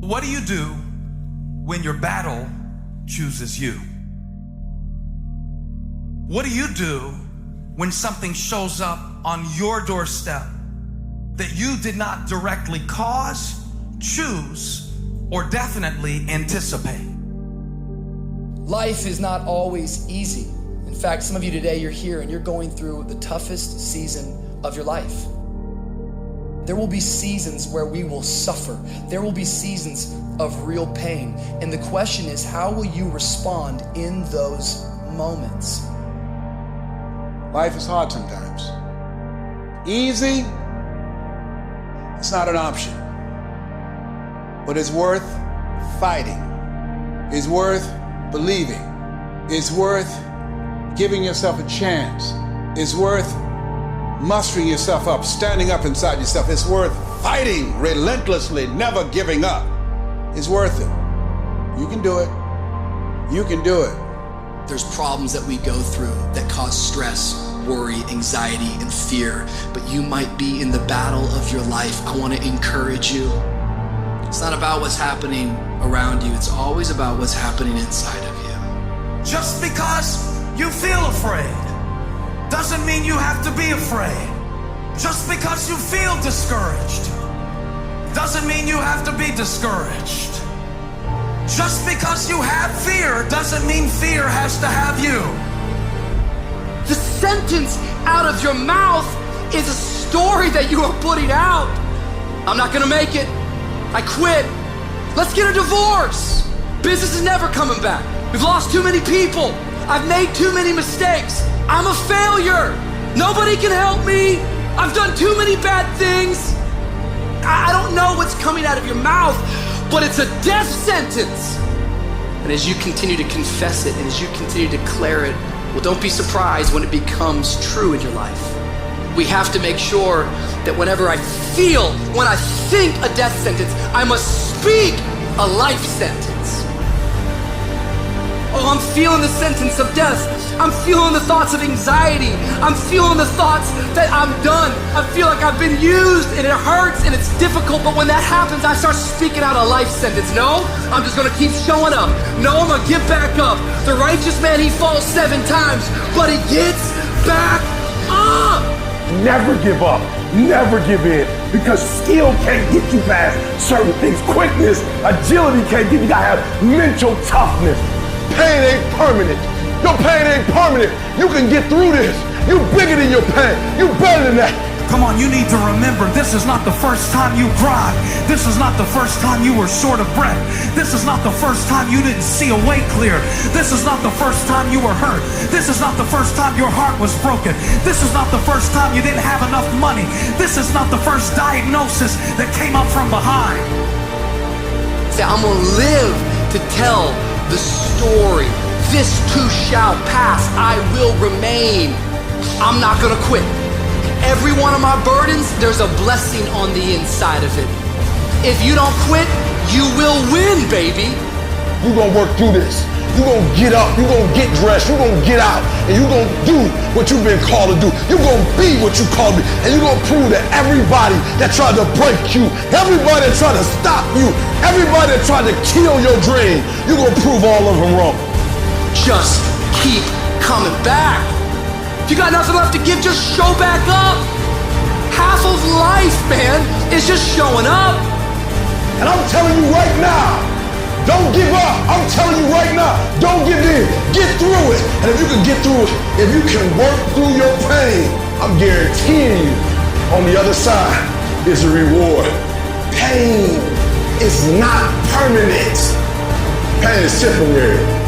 What do you do when your battle chooses you? What do you do when something shows up on your doorstep that you did not directly cause, choose, or definitely anticipate? Life is not always easy. In fact, some of you today, you're here and you're going through the toughest season of your life. There will be seasons where we will suffer. There will be seasons of real pain. And the question is, how will you respond in those moments? Life is hard sometimes. Easy, it's not an option. But it's worth fighting. It's worth believing. It's worth giving yourself a chance. It's worth mustering yourself up, standing up inside yourself. It's worth fighting relentlessly, never giving up. It's worth it. You can do it. You can do it. There's problems that we go through that cause stress, worry, anxiety, and fear, but you might be in the battle of your life. I want to encourage you. It's not about what's happening around you. It's always about what's happening inside of you. Just because you feel afraid doesn't mean you have to be afraid. Just because you feel discouraged doesn't mean you have to be discouraged. Just because you have fear doesn't mean fear has to have you. The sentence out of your mouth is a story that you are putting out. I'm not gonna make it. I quit. Let's get a divorce. Business is never coming back. We've lost too many people. I've made too many mistakes. I'm a failure. Nobody can help me. I've done too many bad things. I don't know what's coming out of your mouth, but it's a death sentence. And as you continue to confess it and as you continue to declare it, well, don't be surprised when it becomes true in your life. We have to make sure that whenever I think a death sentence, I must speak a life sentence. Oh, I'm feeling the sentence of death. I'm feeling the thoughts of anxiety. I'm feeling the thoughts that I'm done. I feel like I've been used and it hurts and it's difficult, but when that happens, I start speaking out a life sentence. No, I'm just gonna keep showing up. No, I'm gonna get back up. The righteous man, he falls 7 times, but he gets back up. Never give up, never give in, because skill can't get you past certain things. Quickness, agility can't get you. You gotta have mental toughness. Pain ain't permanent. Your pain ain't permanent. You can get through this. You bigger than your pain. You better than that. Come on, you need to remember, this is not the first time you cried. This is not the first time you were short of breath. This is not the first time you didn't see a way clear. This is not the first time you were hurt. This is not the first time your heart was broken. This is not the first time you didn't have enough money. This is not the first diagnosis that came up from behind. Say, I'm gonna live to tell the story. This too shall pass. I will remain. I'm not gonna quit. Every one of my burdens, there's a blessing on the inside of it. If you don't quit, you will win, baby. You're gonna work through this. You're gonna get up, you're gonna get dressed, you're gonna get out, and you're gonna do what you've been called to do. You're gonna be what you called to be, and you're gonna prove that everybody that tried to break you, everybody that tried to stop you, everybody that tried to kill your dream, you're gonna prove all of them wrong. Just keep coming back. If you got nothing left to give, just show back up. Half of life, man, is just showing up. And I'm telling you right now, don't give up. I'm telling you right now, don't give in. Get through it. And if you can get through it, if you can work through your pain, I'm guaranteeing you, on the other side is a reward. Pain is not permanent. Pain is temporary.